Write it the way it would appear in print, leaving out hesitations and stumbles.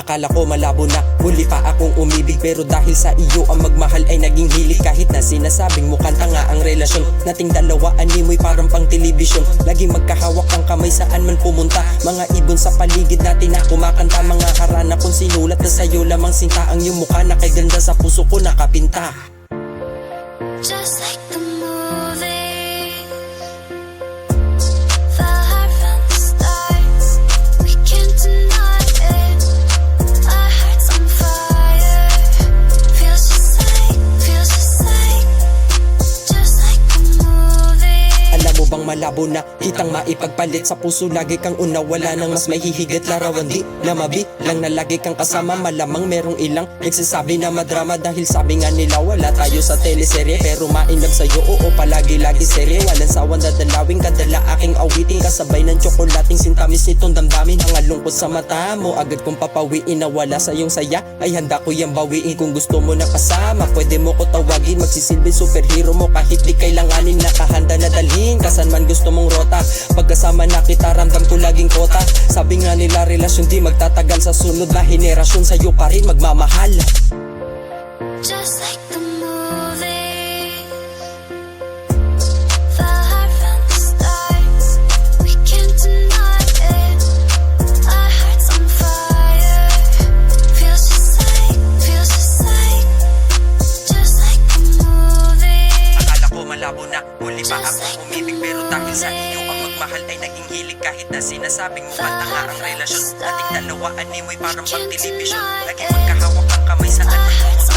Akala ko malabo na, muli pa akong umibig. Pero dahil sa iyo ang magmahal ay naging hilig. Kahit na sinasabing mo kanta nga ang relasyon nating dalawa, animoy parang pang telebisyon. Laging magkahawak ang kamay saan man pumunta. Mga ibon sa paligid natin na kumakanta. Mga harana kung sinulat na sa'yo lamang sinta. Ang iyong mukha na kay ganda sa puso ko nakapinta. Just like the movie, the heart from the start, we can't deny it. Our hearts on fire, feels just like the movie. Alam mo bang malabo na kitang maipagpalit sa puso. Lagi kang una, wala nang mas may hihigit. Larawan di na mabilang na lagi kang kasama. Malamang merong ilang nagsasabi na madrama. Dahil sabi nga nila wala tayo sa teleserye. Pero ma-inlove sa'yo, oo palagi-lagi serye. Walang sawang dadalawin, kadala aking awitin. Kasabay ng tsokolating sintamis nitong damdamin. Ang alungkot sa mata mo, agad kong papawiin. Na wala sa iyong saya, ay handa ko yung bawiin. Kung gusto mo na kasama, pwede mo ko tawagin. Magsisilbi superhero mo kahit di kailanganin. Nakahanda na dalhin, kasan man gusto mong rota. Pagkasama na kita, ramdam ko laging kota. Sabi nga nila relasyon di magtatagal. Sa sunod na henerasyon sa'yo pa rin magmamahal. Just like the movie, the heart from the start, we can't deny it. Our hearts on fire, feels just like the movie. Akala ko malabo na, muli pa ako umibig. Pero dahil sa iyo ang magmahal ay naging hilig. Kahit na sinasabing mo kanta nga ang relasyon nating dalawa, animoy parang pang telebisyon. Lagi magkahawak ang kamay saan man pumunta.